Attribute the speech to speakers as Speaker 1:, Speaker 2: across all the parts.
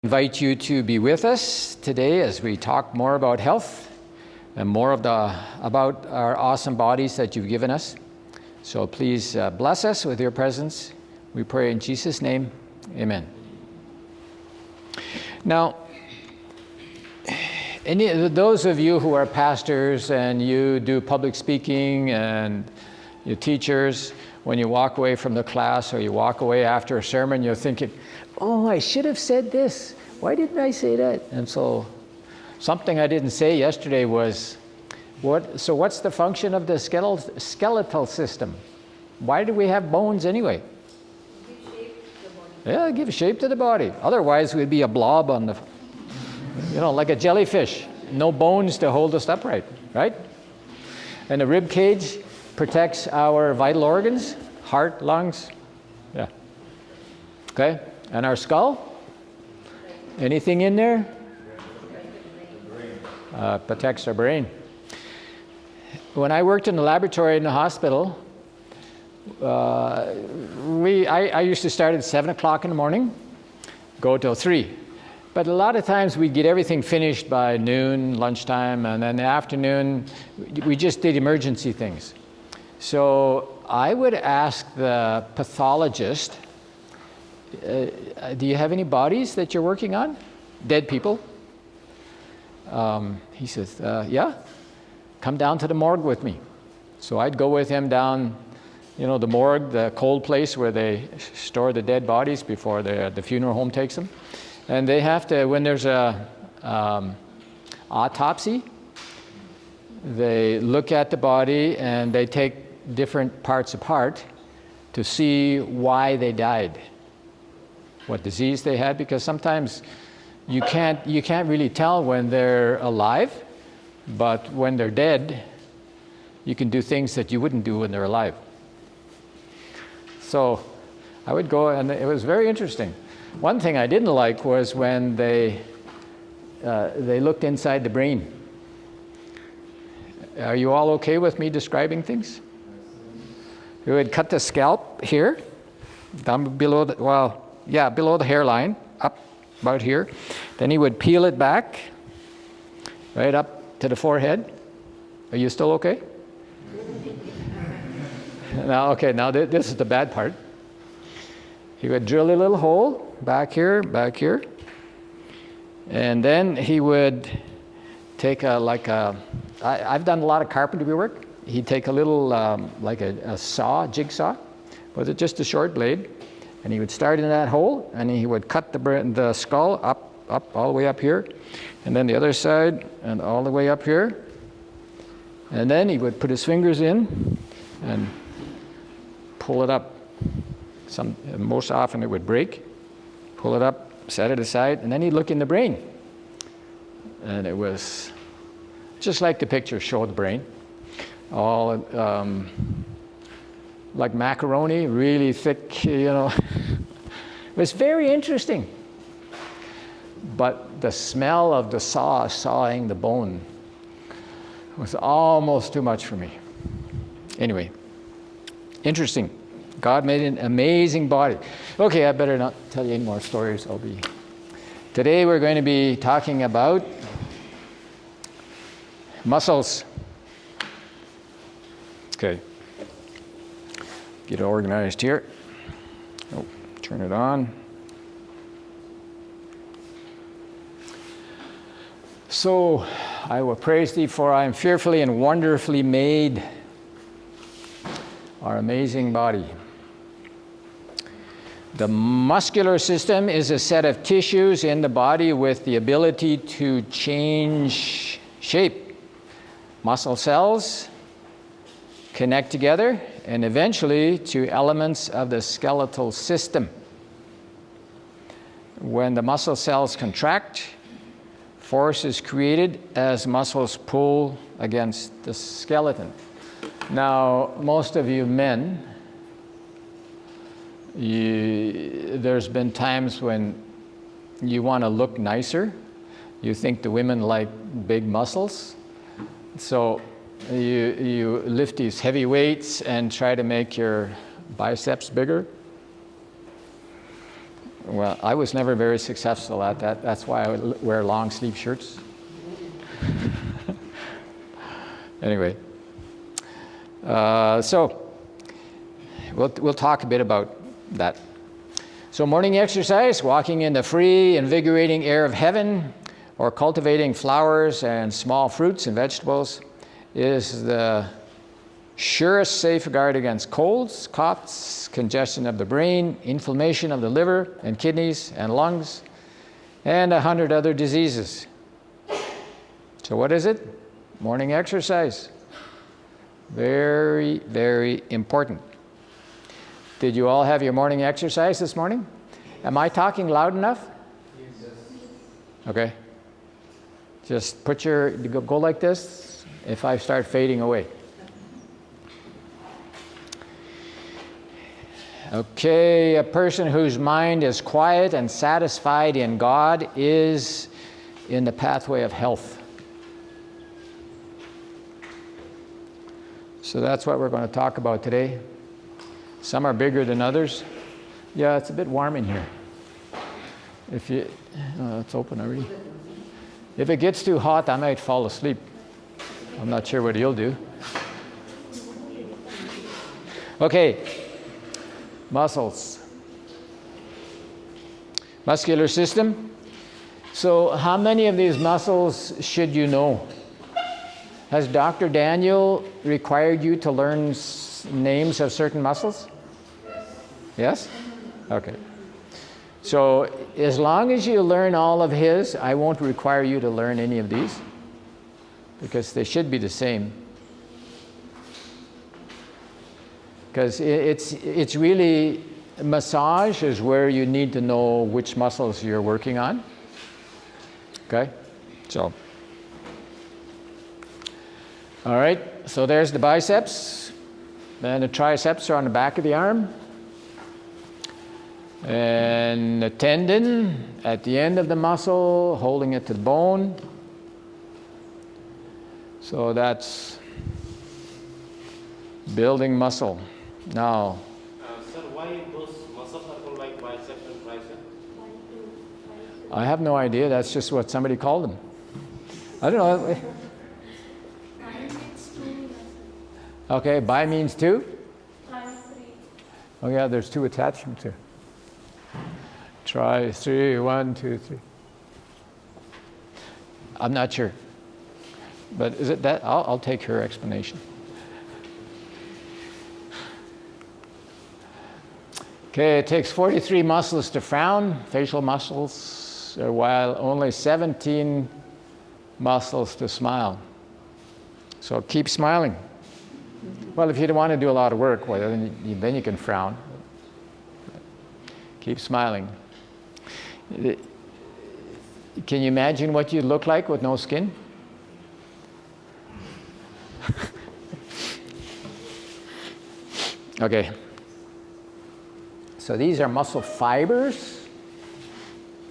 Speaker 1: Invite you to be with us today as we talk more about health and more about our awesome bodies that you've given us. So please bless us with your presence. We pray in Jesus' name, amen. Now, those of you who are pastors and you do public speaking and you're teachers, when you walk away from the class or you walk away after a sermon, you're thinking, oh, I should have said this. Why didn't I say that? And so something I didn't say yesterday was, what's the function of the skeletal system? Why do we have bones anyway?
Speaker 2: Give shape to the body.
Speaker 1: Yeah, give shape to the body. Otherwise, we'd be a blob on the, like a jellyfish. No bones to hold us upright, right? And the rib cage protects our vital organs, heart, lungs. Yeah. Okay? And our skull? Anything in there? Protects our brain. When I worked in the laboratory in the hospital, I used to start at 7 o'clock in the morning, go till 3. But a lot of times we'd get everything finished by noon, lunchtime, and then in the afternoon, we just did emergency things. So I would ask the pathologist, do you have any bodies that you're working on? Dead people? He says, yeah, come down to the morgue with me. So I'd go with him down, the morgue, the cold place where they store the dead bodies before the funeral home takes them. And they have to, when there's a autopsy, they look at the body and they take different parts apart to see why they died, what disease they had, because sometimes you can't really tell when they're alive, but when they're dead, you can do things that you wouldn't do when they're alive. So I would go, and it was very interesting. One thing I didn't like was when they looked inside the brain. Are you all okay with me describing things? We would cut the scalp here, down below below the hairline, up about here. Then he would peel it back, right up to the forehead. Are you still okay? Now this is the bad part. He would drill a little hole back here, and then he would take I've done a lot of carpentry work. He'd take a little, like a jigsaw, with just a short blade, and he would start in that hole, and he would cut the skull up, all the way up here, and then the other side, and all the way up here. And then he would put his fingers in and pull it up. Most often it would break. Pull it up, set it aside, and then he'd look in the brain. And it was just like the picture showed the brain. All like macaroni, really thick, It was very interesting. But the smell of the sawing the bone was almost too much for me. Anyway, interesting. God made an amazing body. Okay, I better not tell you any more stories. Today we're going to be talking about muscles. Okay. Get it organized here. Oh, turn it on. So, I will praise thee, for I am fearfully and wonderfully made. Our amazing body. The muscular system is a set of tissues in the body with the ability to change shape. Muscle cells connect together and eventually to elements of the skeletal system. When the muscle cells contract, force is created as muscles pull against the skeleton. Now, most of you men, there's been times when you want to look nicer. You think the women like big muscles. So you lift these heavy weights and try to make your biceps bigger. Well, I was never very successful at that. That's why I wear long sleeve shirts. Anyway, so we'll talk a bit about that. So morning exercise, walking in the free, invigorating air of heaven, or cultivating flowers and small fruits and vegetables, is the surest safeguard against colds, coughs, congestion of the brain, inflammation of the liver and kidneys and lungs, and 100 other diseases. So what is it? Morning exercise. Very, very important. Did you all have your morning exercise this morning? Am I talking loud enough? Yes. Okay. Just put go like this if I start fading away. Okay, a person whose mind is quiet and satisfied in God is in the pathway of health. So that's what we're going to talk about today. Some are bigger than others. Yeah, it's a bit warm in here. It's open already. If it gets too hot, I might fall asleep. I'm not sure what you'll do. Okay, muscles. Muscular system. So how many of these muscles should you know? Has Dr. Daniel required you to learn names of certain muscles? Yes? Okay. So as long as you learn all of his, I won't require you to learn any of these because they should be the same. Because it's really, massage is where you need to know which muscles you're working on. Okay? So. All right, so there's the biceps, and the triceps are on the back of the arm, and the tendon at the end of the muscle, holding it to the bone. So that's building muscle. Now,
Speaker 3: sir, why those muscles are called like biceps and triceps?
Speaker 1: I have no idea. That's just what somebody called them. I don't know. Okay, bi means two? Oh yeah, there's two attachments here. Try 3, 1, 2, 3. I'm not sure. But is it that? I'll take her explanation. Okay, it takes 43 muscles to frown, facial muscles, while only 17 muscles to smile. So keep smiling. Well, if you don't want to do a lot of work, well, then you can frown. Keep smiling. Can you imagine what you'd look like with no skin? Okay. So these are muscle fibers.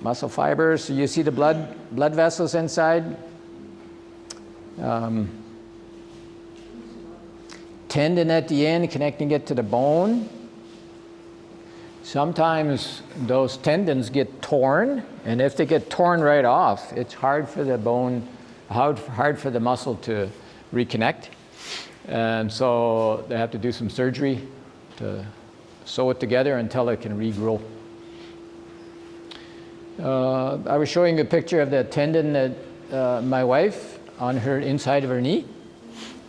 Speaker 1: Muscle fibers. You see the blood vessels inside. Tendon at the end, connecting it to the bone. Sometimes those tendons get torn, and if they get torn right off, it's hard for the bone, hard for the muscle to reconnect. And so they have to do some surgery to sew it together until it can regrow. I was showing a picture of the tendon that my wife on her inside of her knee.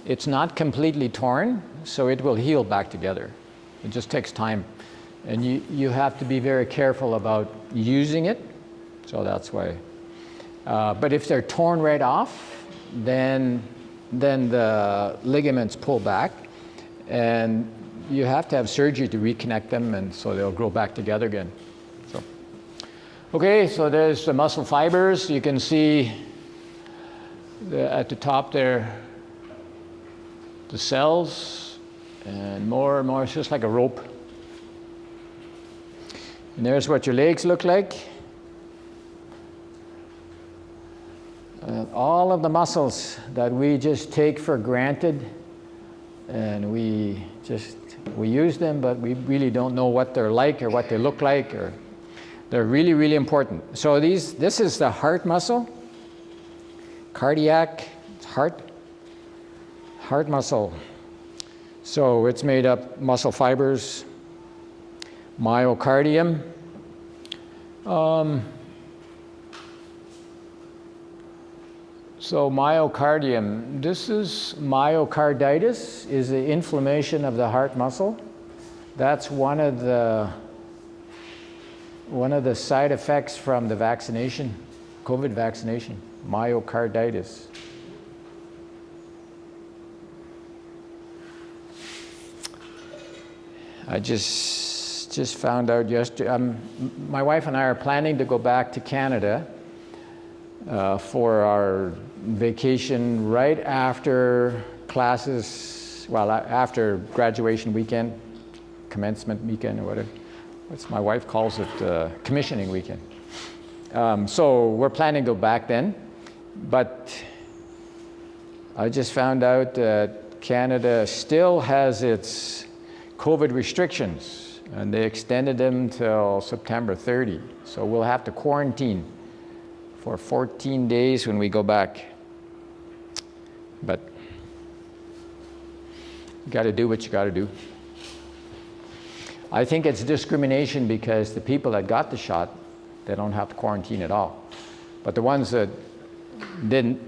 Speaker 1: It's not completely torn, so it will heal back together. It just takes time. And you have to be very careful about using it, so that's why. But if they're torn right off, then the ligaments pull back, and you have to have surgery to reconnect them, and so they'll grow back together again. So, okay, so there's the muscle fibers. You can see at the top there, the cells, and more, it's just like a rope. And there's what your legs look like. All of the muscles that we just take for granted, and we use them, but we really don't know what they're like or what they look like. They're really, really important. So this is the heart muscle, cardiac, heart muscle. So it's made up muscle fibers, myocardium. So myocardium, this is myocarditis, is the inflammation of the heart muscle. That's one of the side effects from the vaccination, COVID vaccination, myocarditis. I just found out yesterday, my wife and I are planning to go back to Canada for our vacation right after classes, well, after graduation weekend, commencement weekend or whatever. What's my wife calls it, commissioning weekend. So we're planning to go back then, but I just found out that Canada still has its COVID restrictions, and they extended them till September 30. So we'll have to quarantine for 14 days when we go back. But you got to do what you got to do. I think it's discrimination because the people that got the shot, they don't have to quarantine at all. But the ones that didn't,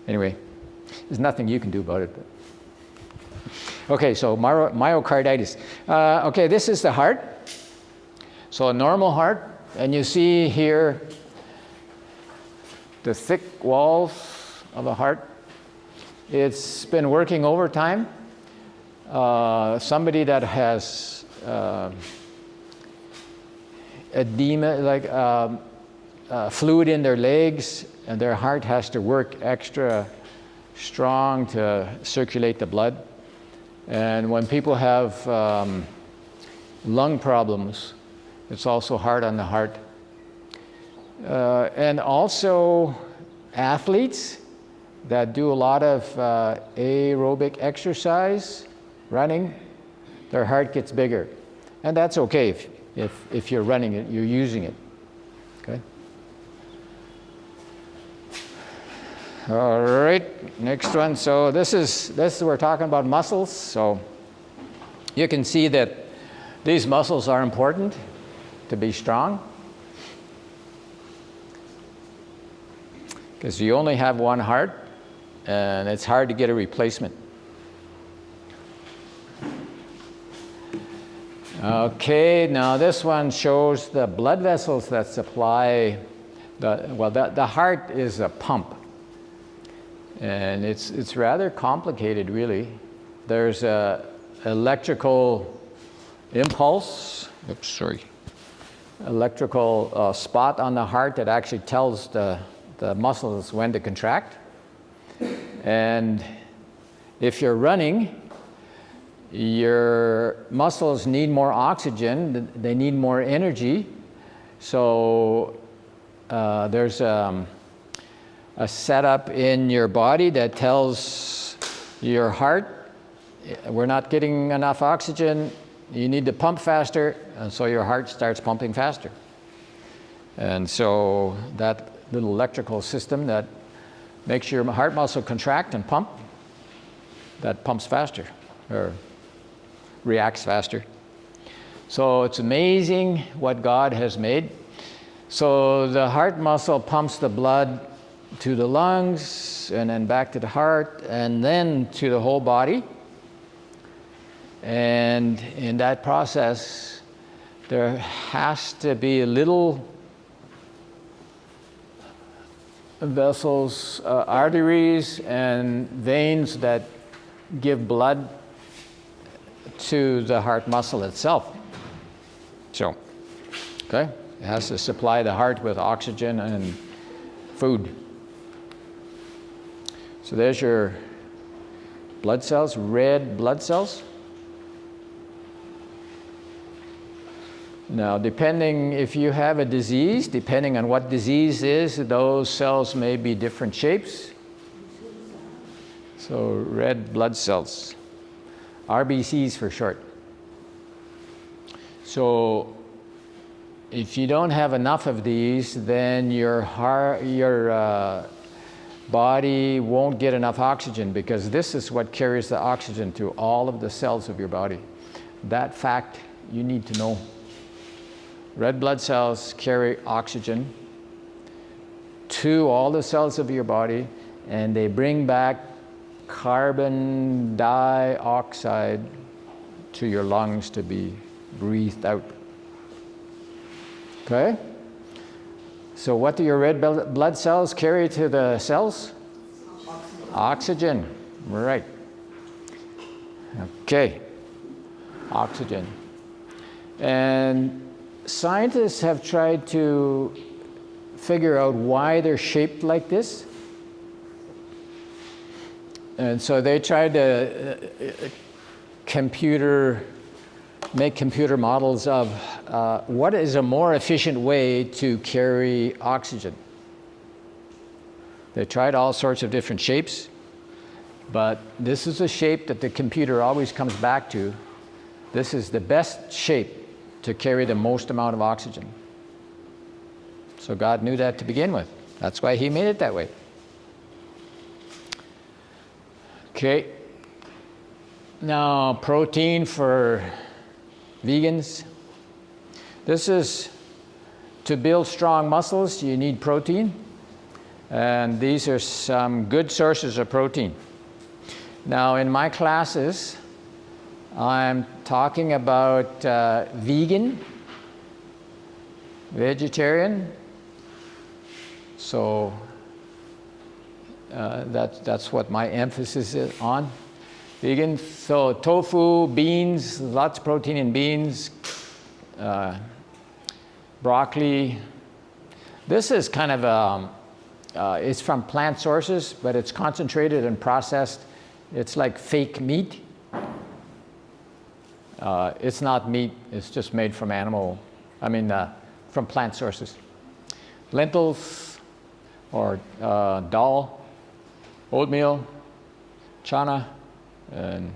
Speaker 1: anyway, there's nothing you can do about it. But. Okay, so myocarditis. Okay, this is the heart. So a normal heart, and you see here the thick walls of the heart. It's been working overtime. Somebody that has edema, like fluid in their legs, and their heart has to work extra strong to circulate the blood. And when people have lung problems, it's also hard on the heart. And also athletes that do a lot of aerobic exercise, running, their heart gets bigger. And that's okay if you're running it, you're using it. Okay? All right, next one. So this is we're talking about muscles. So you can see that these muscles are important to be strong, because you only have one heart, and it's hard to get a replacement. Okay, now this one shows the blood vessels that supply the heart is a pump. And it's rather complicated, really. There's a electrical impulse, electrical spot on the heart that actually tells the muscles when to contract. And if you're running, your muscles need more oxygen, they need more energy. So there's a setup in your body that tells your heart, we're not getting enough oxygen, you need to pump faster, and so your heart starts pumping faster. And so that little electrical system that makes your heart muscle contract and pump, that pumps faster, or reacts faster. So it's amazing what God has made. So the heart muscle pumps the blood to the lungs, and then back to the heart, and then to the whole body. And in that process, there has to be little vessels, arteries, and veins that give blood to the heart muscle itself. So, okay, it has to supply the heart with oxygen and food. So there's your blood cells, red blood cells. Now, depending if you have a disease, depending on what disease is, those cells may be different shapes. So red blood cells, RBCs for short. So if you don't have enough of these, then your body won't get enough oxygen, because this is what carries the oxygen to all of the cells of your body. That fact you need to know. Red blood cells carry oxygen to all the cells of your body, and they bring back carbon dioxide to your lungs to be breathed out. Okay? So what do your red blood cells carry to the cells? Oxygen. Right. Okay. Oxygen. And scientists have tried to figure out why they're shaped like this. And so they tried to make computer models of what is a more efficient way to carry oxygen. They tried all sorts of different shapes, but this is a shape that the computer always comes back to. This is the best shape to carry the most amount of oxygen. So God knew that to begin with. That's why he made it that way. Okay. Now, protein for vegans. This is to build strong muscles, you need protein. And these are some good sources of protein. Now, in my classes, I'm talking about vegan, vegetarian. So that's what my emphasis is on. Vegan, so tofu, beans, lots of protein in beans, broccoli. This is kind of, it's from plant sources, but it's concentrated and processed. It's like fake meat. It's not meat, it's just made from from plant sources. Lentils, or dal, oatmeal, chana, and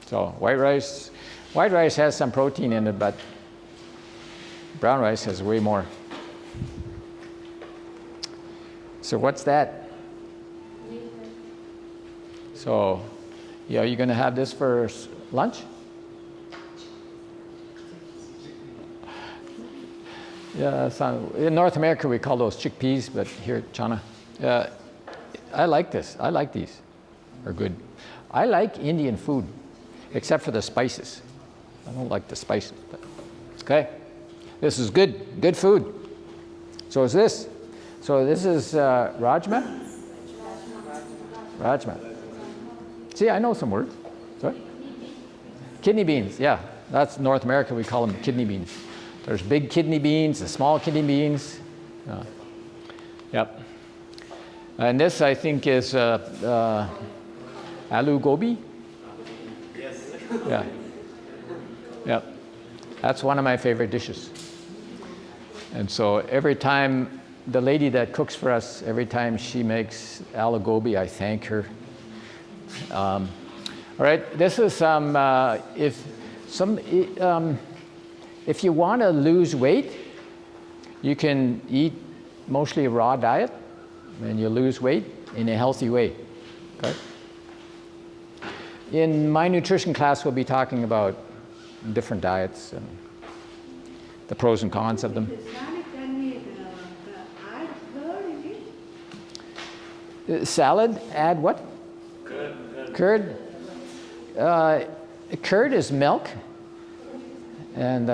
Speaker 1: so white rice. White rice has some protein in it, but brown rice has way more. So what's that? So, yeah, are you going to have this for lunch? Yeah, in North America we call those chickpeas, but here chana. I like this. I like these. They're good. I like Indian food, except for the spices. I don't like the spices. But okay, this is good food. So is this. So this is rajma. Rajma. See, I know some words. Sorry. Kidney beans. Yeah, that's North America. We call them kidney beans. There's big kidney beans, the small kidney beans. Yep. And this, I think, is aloo gobi.
Speaker 3: Yes.
Speaker 1: Yeah. Yep. That's one of my favorite dishes. And so every time the lady that cooks for us, every time she makes aloo gobi, I thank her. All right. This is if you want to lose weight, you can eat mostly a raw diet, and you lose weight in a healthy way. Okay? In my nutrition class, we'll be talking about different diets and the pros and cons of them. Salad, add what? Curd. Curd is milk. And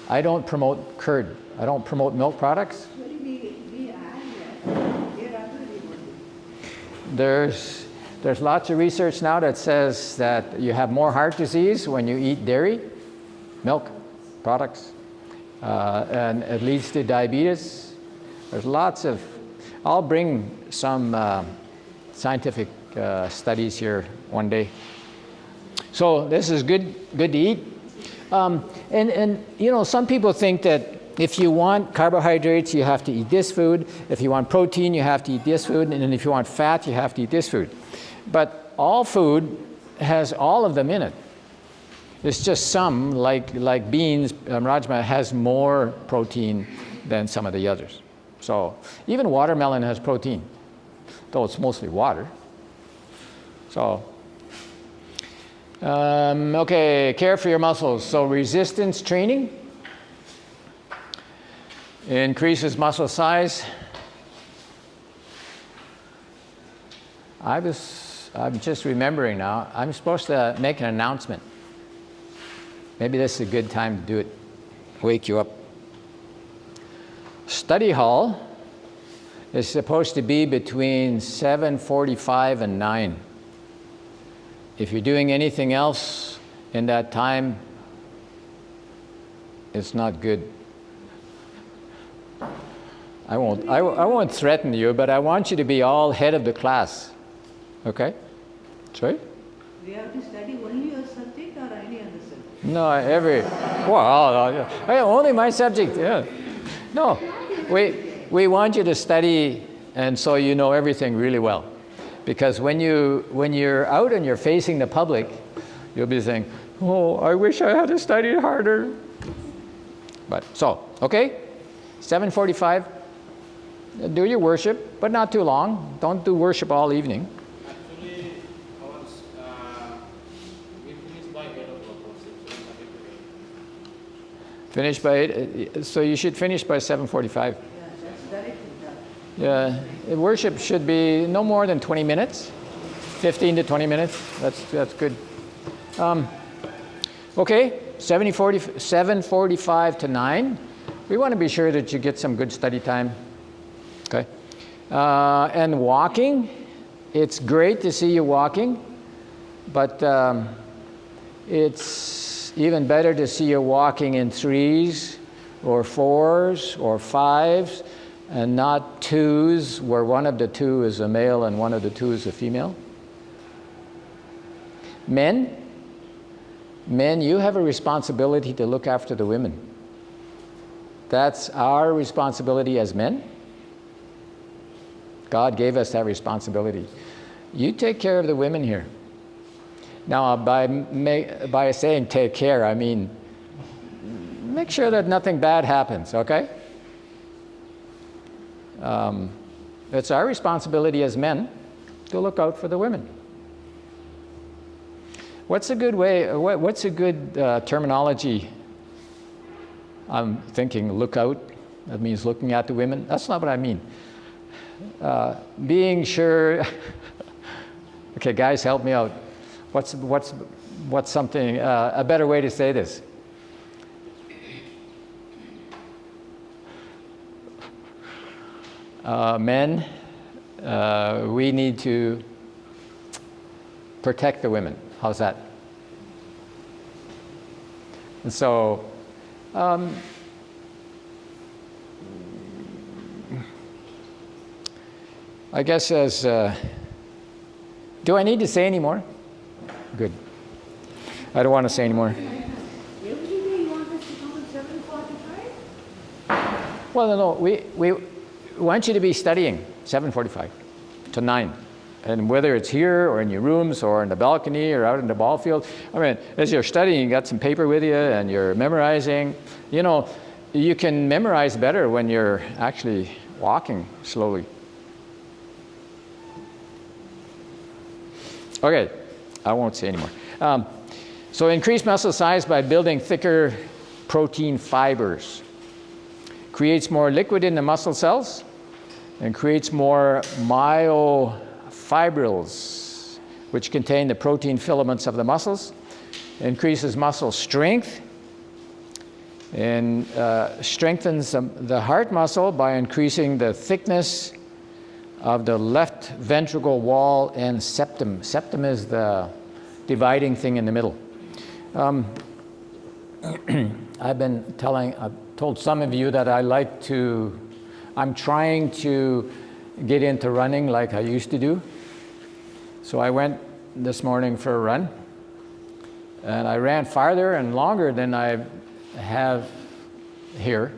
Speaker 1: I don't promote curd. I don't promote milk products. There's lots of research now that says that you have more heart disease when you eat dairy, milk products, and it leads to diabetes. There's lots of, I'll bring some scientific studies here one day. So this is good to eat. And you know, some people think that if you want carbohydrates, you have to eat this food. If you want protein, you have to eat this food. And then if you want fat, you have to eat this food. But all food has all of them in it. It's just some, like beans, rajma has more protein than some of the others. So even watermelon has protein, though it's mostly water. So, okay, care for your muscles. So resistance training increases muscle size. I'm just remembering now, I'm supposed to make an announcement. Maybe this is a good time to do it, wake you up. Study hall is supposed to be between 7:45 and 9. If you're doing anything else in that time, it's not good. I won't threaten you, but I want you to be all head of the class. Okay? Sorry?
Speaker 4: We have to study only your subject or any other subject?
Speaker 1: No, only my subject, yeah. No, we want you to study, and so you know everything really well. Because when you're out and you're facing the public, you'll be saying, oh, I wish I had studied harder. But, so, okay, 7:45, do your worship, but not too long. Don't do worship all evening.
Speaker 3: Actually, we finish by 8 o'clock also.
Speaker 1: Finish by 8, so you should finish by 7:45.
Speaker 4: Yeah, that's directly done.
Speaker 1: Yeah, worship should be no more than 20 minutes, 15 to 20 minutes. That's good. Okay, 7:45 to 9. We want to be sure that you get some good study time. Okay, and walking. It's great to see you walking, but it's even better to see you walking in 3s or 4s or 5s. And not 2s, where one of the 2 is a male and one of the 2 is a female. Men, you have a responsibility to look after the women. That's our responsibility as men. God gave us that responsibility. You take care of the women here. Now, by saying take care, I mean make sure that nothing bad happens, okay? It's our responsibility as men to look out for the women. What's a good way, what's a good terminology? I'm thinking look out, that means looking at the women. That's not what I mean. Being sure, okay guys, help me out. What's something, a better way to say this? Men, we need to protect the women. How's that? And so, I guess as, do I need to say any more? Good. I don't want to say any more.
Speaker 4: Every day you want us to come at 7:45?
Speaker 1: Well, no, we want you to be studying 7:45 to 9. And whether it's here or in your rooms or in the balcony or out in the ball field, I mean, as you're studying, you got some paper with you and you're memorizing. You know, you can memorize better when you're actually walking slowly. Okay, I won't say anymore. So increase muscle size by building thicker protein fibers. Creates more liquid in the muscle cells and creates more myofibrils, which contain the protein filaments of the muscles. Increases muscle strength and strengthens the heart muscle by increasing the thickness of the left ventricle wall and septum. Septum is the dividing thing in the middle. I've told some of you that I'm trying to get into running like I used to do. So I went this morning for a run, and I ran farther and longer than I have here.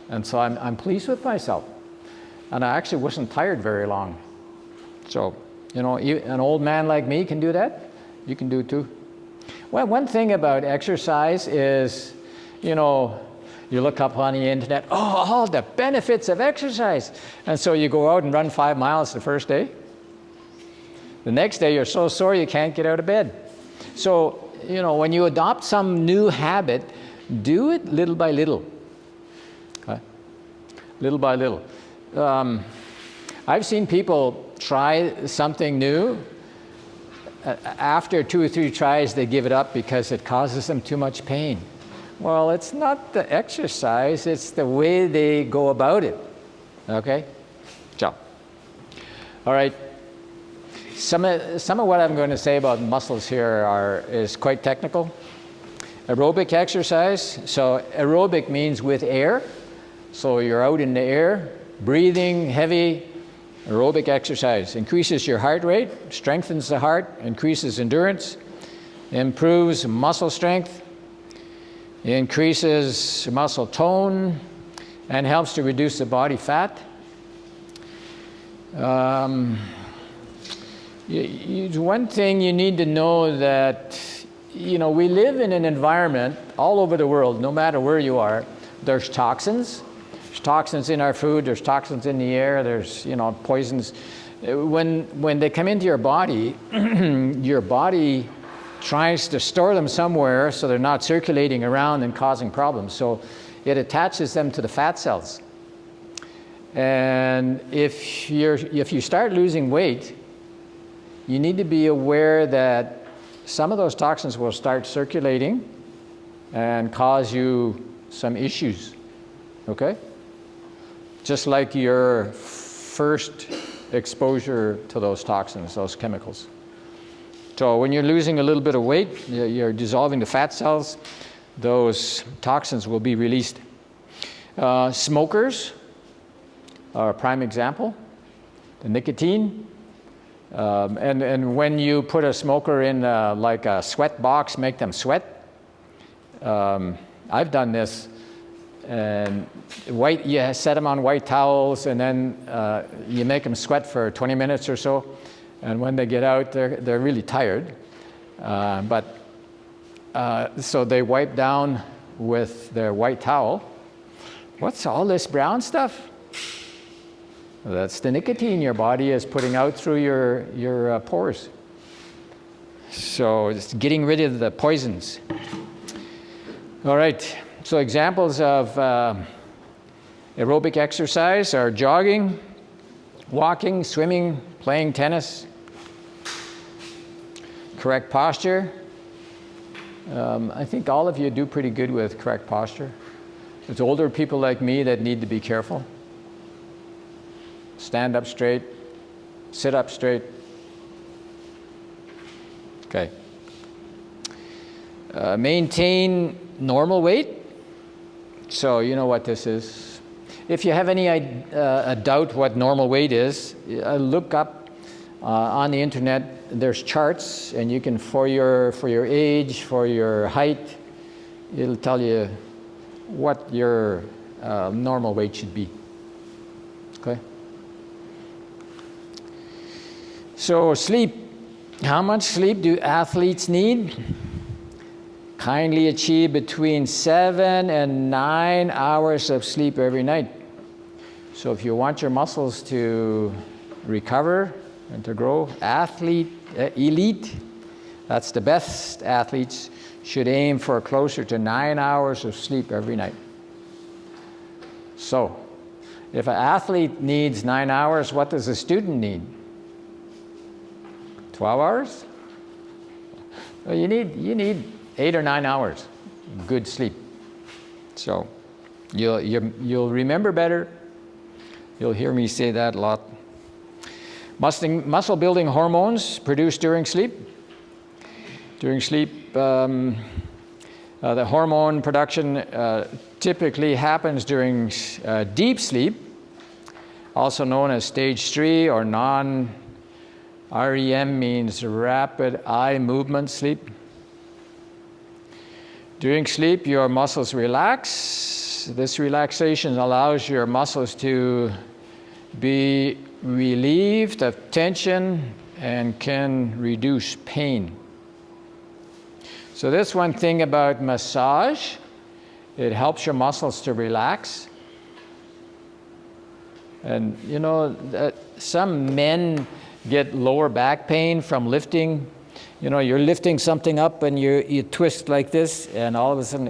Speaker 1: And so I'm pleased with myself. And I actually wasn't tired very long. So, you know, an old man like me can do that. You can do it too. Well, one thing about exercise is, you know, you look up on the internet, oh, all the benefits of exercise. And so you go out and run 5 miles the first day. The next day you're so sore you can't get out of bed. So, you know, when you adopt some new habit, do it little by little. Okay? Little by little. I've seen people try something new. After 2 or 3 tries, they give it up because it causes them too much pain. Well, it's not the exercise, it's the way they go about it. Okay? So, all right. Some of what I'm going to say about muscles here is quite technical. Aerobic exercise. So aerobic means with air. So you're out in the air, breathing heavy. Aerobic exercise increases your heart rate, strengthens the heart, increases endurance, improves muscle strength, increases muscle tone, and helps to reduce the body fat. One thing you need to know that, you know, we live in an environment all over the world, no matter where you are. There's toxins. There's toxins in our food. There's toxins in the air. There's, you know, poisons. When they come into your body, your body tries to store them somewhere so they're not circulating around and causing problems. So it attaches them to the fat cells. And if you start losing weight, you need to be aware that some of those toxins will start circulating and cause you some issues, okay? Just like your first exposure to those toxins, those chemicals. So when you're losing a little bit of weight, you're dissolving the fat cells, those toxins will be released. Smokers are a prime example. The nicotine. And when you put a smoker in like a sweat box, make them sweat. I've done this. And you set them on white towels, and then you make them sweat for 20 minutes or so. And when they get out, they're really tired. So they wipe down with their white towel. What's all this brown stuff? That's the nicotine your body is putting out through your pores. So it's getting rid of the poisons. All right, so examples of aerobic exercise are jogging, walking, swimming, playing tennis. Correct posture. I think all of you do pretty good with correct posture. It's older people like me that need to be careful. Stand up straight, sit up straight. Okay. Maintain normal weight. So you know what this is. If you have any doubt what normal weight is, look up on the internet. There's charts, and you can, for your age, for your height, it'll tell you what your normal weight should be. Okay. So sleep. How much sleep do athletes need? Kindly achieve between 7 and 9 hours of sleep every night. So if you want your muscles to recover and to grow, elite, that's the best athletes, should aim for closer to 9 hours of sleep every night. So if an athlete needs 9 hours, what does a student need? 12 hours? Well, you need 8 or 9 hours good sleep. So you'll remember better. You'll hear me say that a lot. Muscle building hormones produced during sleep. During sleep, the hormone production typically happens during deep sleep, also known as stage 3 or REM means rapid eye movement sleep. During sleep, your muscles relax. This relaxation allows your muscles to be relieved of tension and can reduce pain. So this one thing about massage, it helps your muscles to relax. And you know, some men get lower back pain from lifting. You know, you're lifting something up and you twist like this, and all of a sudden,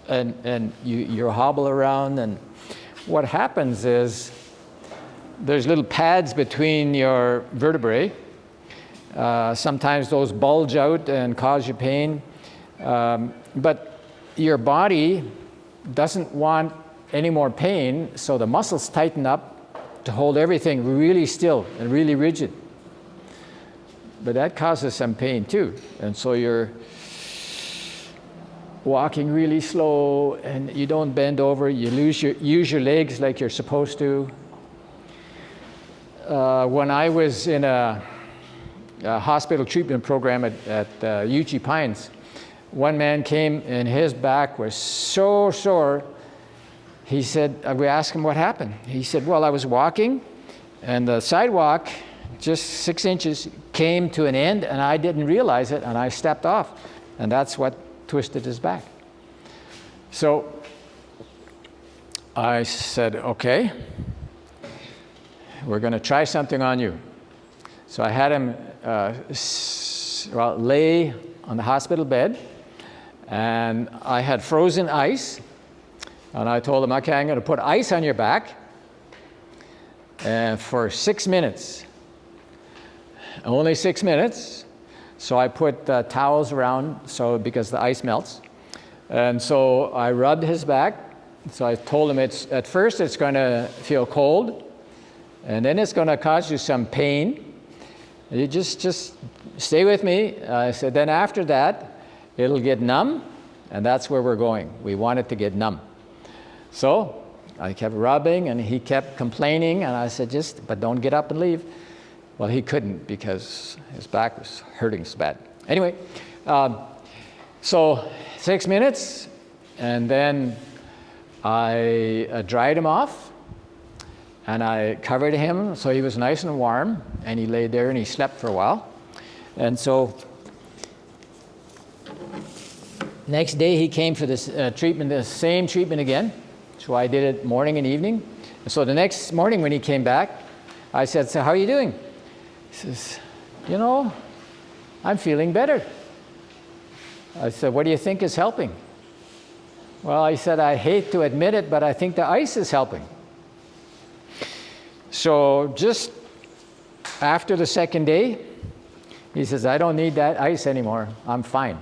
Speaker 1: and you hobble around. And what happens is there's little pads between your vertebrae. Sometimes those bulge out and cause you pain. But your body doesn't want any more pain, so the muscles tighten up to hold everything really still and really rigid. But that causes some pain too. And so you're walking really slow and you don't bend over, you use your legs like you're supposed to. When I was in a hospital treatment program at UG Pines, one man came and his back was so sore. He said, we asked him what happened. He said, well, I was walking and the sidewalk, just 6 inches, came to an end and I didn't realize it and I stepped off. And that's what twisted his back. So I said, okay, we're going to try something on you. So I had him lay on the hospital bed, and I had frozen ice, and I told him, okay, I'm going to put ice on your back, and for 6 minutes, only 6 minutes. So I put towels around, because the ice melts, and so I rubbed his back. So I told him at first it's going to feel cold, and then it's going to cause you some pain. You just stay with me. I said, then after that, it'll get numb, and that's where we're going. We want it to get numb. So I kept rubbing, and he kept complaining, and I said, but don't get up and leave. Well, he couldn't because his back was hurting so bad. Anyway, so 6 minutes, and then I dried him off, and I covered him so he was nice and warm, and he laid there and he slept for a while. And so next day he came for this treatment, the same treatment again. So I did it morning and evening. And so the next morning when he came back, I said, so how are you doing? He says, you know, I'm feeling better. I said, what do you think is helping? Well, I said, I hate to admit it, but I think the ice is helping. So just after the second day, he says, I don't need that ice anymore. I'm fine.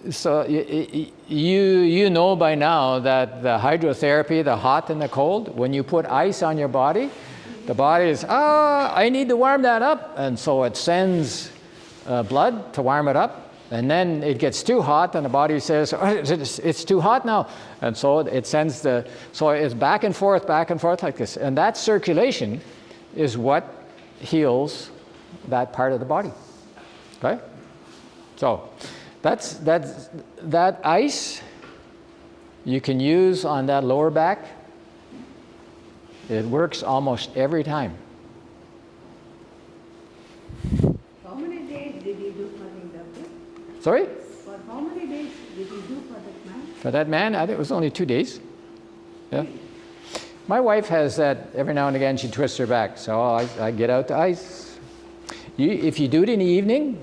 Speaker 1: So you know by now that the hydrotherapy, the hot and the cold, when you put ice on your body, the body is, I need to warm that up. And so it sends blood to warm it up. And then it gets too hot, and the body says, it's too hot now. And so it sends so it's back and forth like this. And that circulation is what heals that part of the body. Okay? So that ice you can use on that lower back. It works almost every time.
Speaker 4: How many days did you do for him, doctor?
Speaker 1: Sorry?
Speaker 4: For how many days did you do for that man?
Speaker 1: For that man, I think it was only 2 days. Yeah. My wife has that every now and again. She twists her back, so I get out the ice. If you do it in the evening,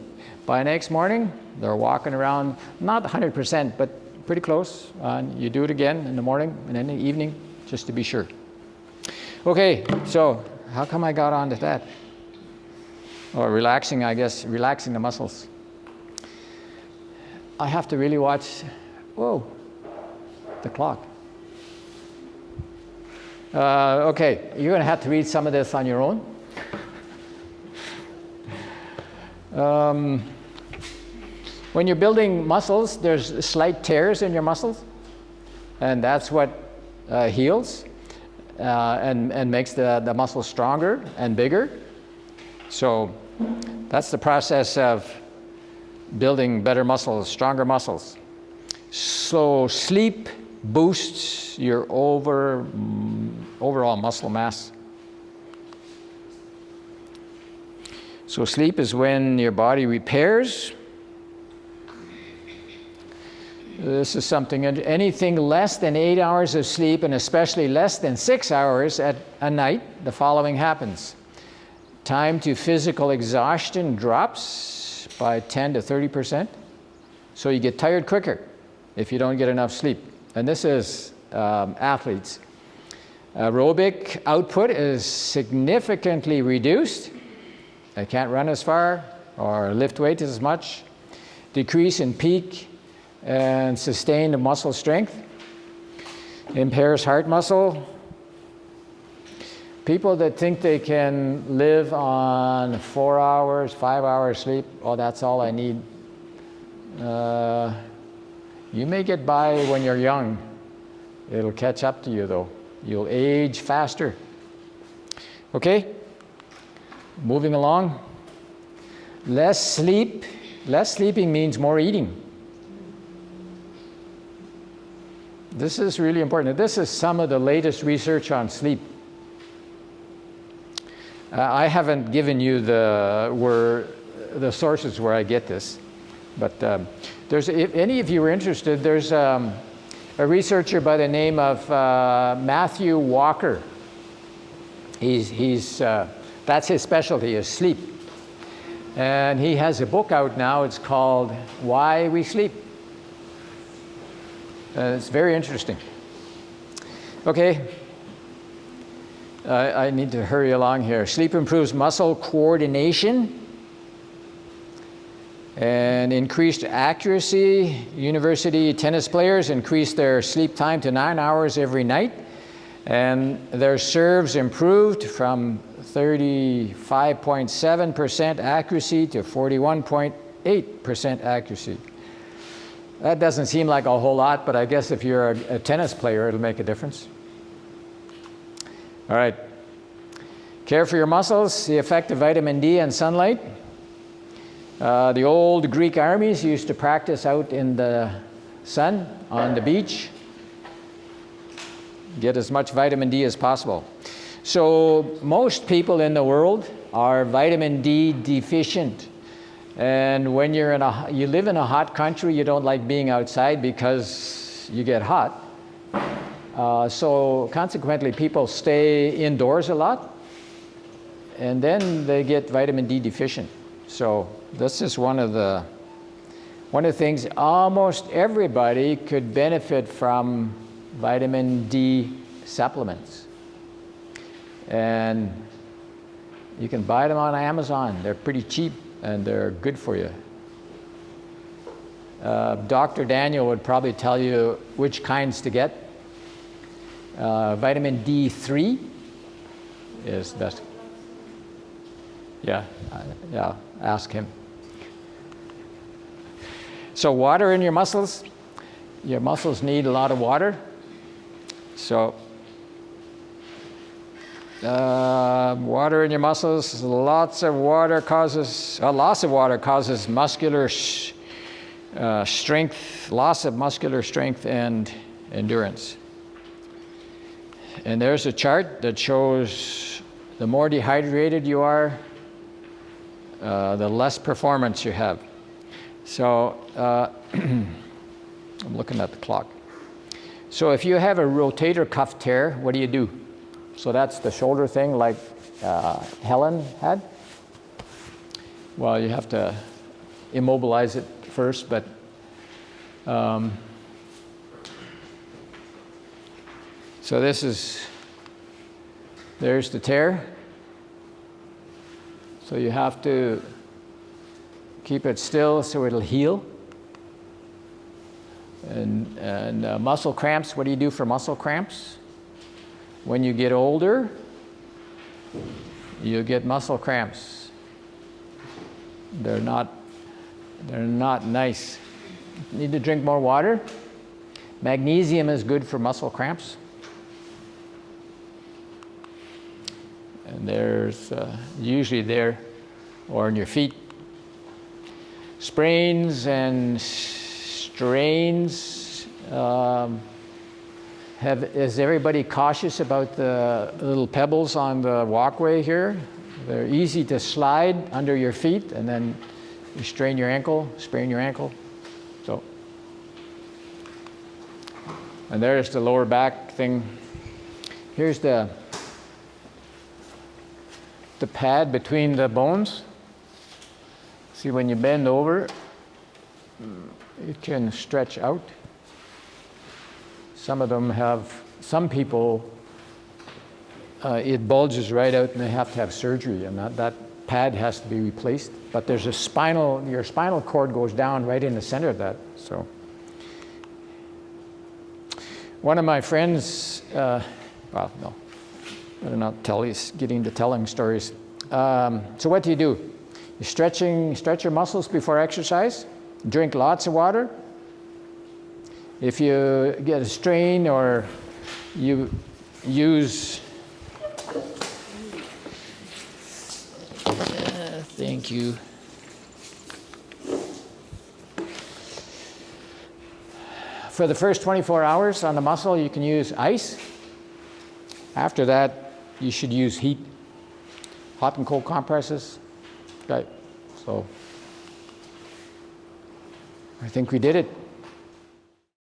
Speaker 1: by next morning, they're walking around, not 100%, but pretty close. And you do it again in the morning and in the evening, just to be sure. Okay, so how come I got onto that? Or relaxing, I guess, relaxing the muscles. I have to really watch, the clock. Okay, you're going to have to read some of this on your own. When you're building muscles, there's slight tears in your muscles, and that's what heals and makes the muscle stronger and bigger. So that's the process of building better muscles, stronger muscles. So sleep boosts your overall muscle mass. So sleep is when your body repairs. This is something, anything less than 8 hours of sleep, and especially less than 6 hours at a night, the following happens. Time to physical exhaustion drops by 10 to 30%. So you get tired quicker if you don't get enough sleep. And this is athletes. Aerobic output is significantly reduced. They can't run as far or lift weights as much. Decrease in peak and sustained muscle strength. Impairs heart muscle. People that think they can live on 4 hours, 5 hours sleep, oh, that's all I need. You may get by when you're young. It'll catch up to you though. You'll age faster. Okay, moving along. Less sleeping means more eating. This is really important. This is some of the latest research on sleep. I haven't given you the sources where I get this, but if any of you are interested, there's a researcher by the name of Matthew Walker. That's his specialty, is sleep. And he has a book out now. It's called Why We Sleep. It's very interesting. Okay, I need to hurry along here. Sleep improves muscle coordination and increased accuracy. University tennis players increase their sleep time to 9 hours every night, and their serves improved from 35.7% accuracy to 41.8% accuracy. That doesn't seem like a whole lot, but I guess if you're a tennis player, it'll make a difference. All right. Care for your muscles, the effect of vitamin D and sunlight. The old Greek armies used to practice out in the sun on the beach. Get as much vitamin D as possible. So most people in the world are vitamin D deficient. And when you live in a hot country, you don't like being outside because you get hot. So consequently, people stay indoors a lot, and then they get vitamin D deficient. So this is one of the things. Almost everybody could benefit from vitamin D supplements, and you can buy them on Amazon. They're pretty cheap and they're good for you. Dr. Daniel would probably tell you which kinds to get. Vitamin D3 is best. Yeah, ask him. So water in your muscles. Your muscles need a lot of water. So water in your muscles, loss of water causes muscular strength, loss of muscular strength and endurance. And there's a chart that shows the more dehydrated you are, the less performance you have. So I'm looking at the clock. So if you have a rotator cuff tear, what do you do? So that's the shoulder thing like Helen had. Well, you have to immobilize it first, but so there's the tear. So you have to keep it still so it'll heal. And muscle cramps, what do you do for muscle cramps? When you get older, you get muscle cramps. They're not nice. You need to drink more water. Magnesium is good for muscle cramps. And there's usually there or in your feet. Sprains and strains. Is everybody cautious about the little pebbles on the walkway here? They're easy to slide under your feet, and then you strain your ankle, sprain your ankle. So, and there's the lower back thing. Here's the pad between the bones. See, when you bend over, it can stretch out. Some people, it bulges right out and they have to have surgery, and that pad has to be replaced. But there's your spinal cord goes down right in the center of that. So, one of my friends, well, no, better not get into telling stories. So what do? You stretch your muscles before exercise, drink lots of water. If you get a strain or you use, thank you. For the first 24 hours on the muscle, you can use ice. After that, you should use heat, hot and cold compresses. Right. So I think we did it.